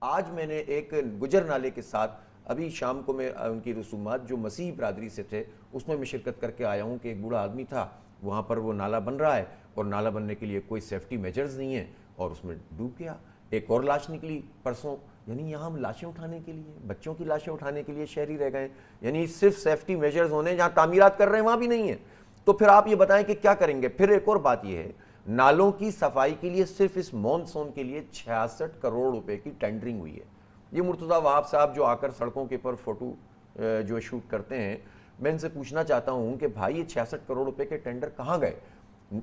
आज मैंने एक गुजर नाले के साथ अभी शाम को मैं उनकी रसूमात जो मसीह बरादरी से थे उसमें मैं शिरकत करके आया हूँ कि एक बूढ़ा आदमी था, वहाँ पर वो नाला बन रहा है और नाला बनने के लिए कोई सेफ्टी मेजर्स नहीं है और उसमें डूब गया। एक और लाश निकली परसों। यानी यहाँ हम लाशें उठाने के लिए, बच्चों की लाशें उठाने के लिए शहरी रह गए। यानी सिर्फ सेफ्टी मेजर्स होने, जहाँ तामीरात कर रहे हैं वहाँ भी नहीं है। तो फिर आप ये बताएं कि क्या करेंगे। फिर एक और बात ये है, नालों की सफाई के लिए सिर्फ इस मॉनसून के लिए 66 करोड़ रुपए की टेंडरिंग हुई है। ये मुर्तज़ा वहाब साहब जो आकर सड़कों के ऊपर फोटो जो शूट करते हैं, मैं इनसे पूछना चाहता हूं कि भाई ये 66 करोड़ रुपए के टेंडर कहां गए?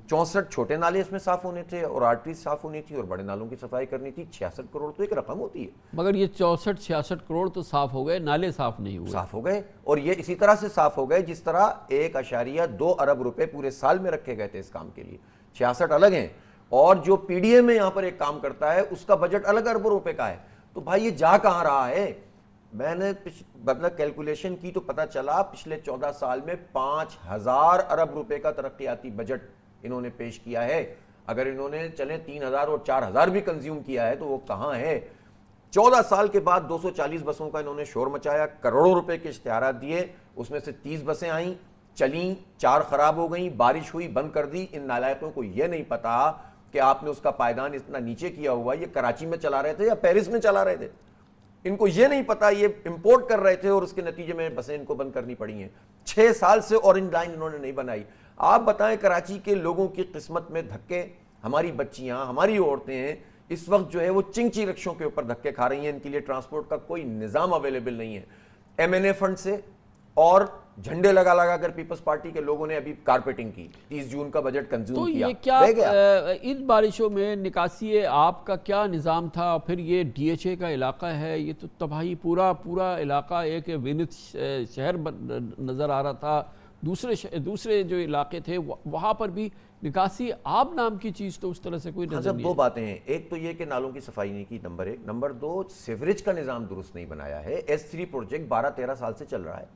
64 छोटे नाले इसमें साफ होने थे और आर्टरी साफ होनी थी और बड़े नालों की सफाई करनी थी। 66 करोड़ तो एक रकम होती है। मगर ये 64-66 करोड़ तो साफ हो गए, नाले साफ नहीं हुए। साफ हो गए और ये इसी तरह से साफ हो गए जिस तरह 1.2 अरब रुपए पूरे साल में रखे गए थे इस काम के लिए। 66 अलग हैं और जो पीडीए में यहां पर एक काम करता है उसका बजट अलग अरबों रुपए का है। तो भाई ये जा कहां रहा है? मैंने मतलब कैलकुलेशन की तो पता चला पिछले 14 साल में 5000 अरब रुपए का तरक्याती बजट इन्होंने पेश किया है। अगर इन्होंने चले 3000 और 4000 भी कंज्यूम किया है तो वो कहां है? 14 साल के बाद 240 बसों का इन्होंने शोर मचाया, करोड़ों रुपए के इश्तिहारात दिए, उसमें से 30 बसें आई, चली, 4 खराब हो गई, बारिश हुई, बंद कर दी। इन नालायकों को यह नहीं पता कि आपने उसका पायदान इतना नीचे किया हुआ, ये कराची में चला रहे थे या पेरिस में चला रहे थे। इनको ये नहीं पता, ये इंपोर्ट कर रहे थे और उसके नतीजे में बसें इनको बंद करनी पड़ी हैं। 6 साल से ऑरेंज लाइन इन्होंने नहीं बनाई। आप बताएं कराची के लोगों की किस्मत में धक्के, हमारी बच्चियां, हमारी औरतें इस वक्त जो है वो चिंची रिक्शों के ऊपर धक्के खा रही हैं। इनके लिए ट्रांसपोर्ट का कोई निजाम अवेलेबल नहीं है। एमएनए फंड से और झंडे लगा लगा कर पीपल्स पार्टी के लोगों ने अभी कारपेटिंग की, 30 जून का बजट कंज्यूम तो किया। ये क्या इन बारिशों में निकासी आपका क्या निज़ाम था? फिर ये डीएचए का इलाका है, ये तो तबाही, पूरा इलाका एक विनित शहर नज़र आ रहा था। दूसरे जो इलाके थे वहाँ पर भी निकासी आब नाम की चीज़ तो उस तरह से कोई नजर नहीं। दो बातें हैं, एक तो ये कि नालों की सफाई नहीं की, नंबर 1। नंबर 2, सीवरेज का निज़ाम दुरुस्त नहीं बनाया है। S3 प्रोजेक्ट 12-13 साल से चल रहा है।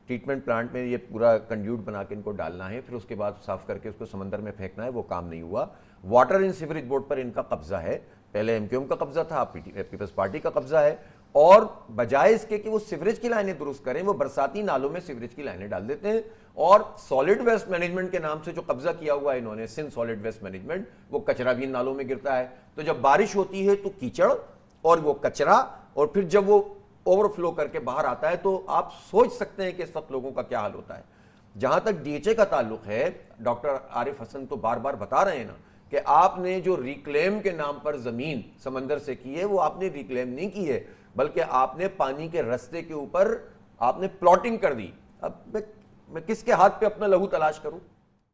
ट्रीटमेंट प्लांट में ये पूरा कंड्यूट बना के इनको डालना है, फिर उसके बाद साफ करके उसको समंदर में फेंकना है, वो काम नहीं हुआ। वाटर एंड सीवरेज बोर्ड पर इनका कब्जा है, पहले एमक्यूएम का कब्जा था, पीपल्स पार्टी का कब्जा है। और बजाय इसके कि वो सीवरेज की लाइनें दुरुस्त करें, वो बरसाती नालों में सीवरेज की लाइनें डाल देते हैं। और सॉलिड वेस्ट मैनेजमेंट के नाम से जो कब्जा किया हुआ है इन्होंने, सिंध सॉलिड वेस्ट मैनेजमेंट, वो कचरा भी इन नालों में गिरता है। तो जब बारिश होती है तो कीचड़ और वो कचरा, और फिर जब वो ओवरफ्लो करके बाहर आता है तो आप सोच सकते हैं कि इस वक्त लोगों का क्या हाल होता है। जहां तक डीएचए का ताल्लुक है, डॉक्टर आरिफ हसन तो बार बार बता रहे हैं ना कि आपने जो रिक्लेम के नाम पर जमीन समंदर से की है, वो आपने रिक्लेम नहीं की है, बल्कि आपने पानी के रास्ते के ऊपर आपने प्लॉटिंग कर दी। अब मैं किसके हाथ पे अपना लहू तलाश करूं?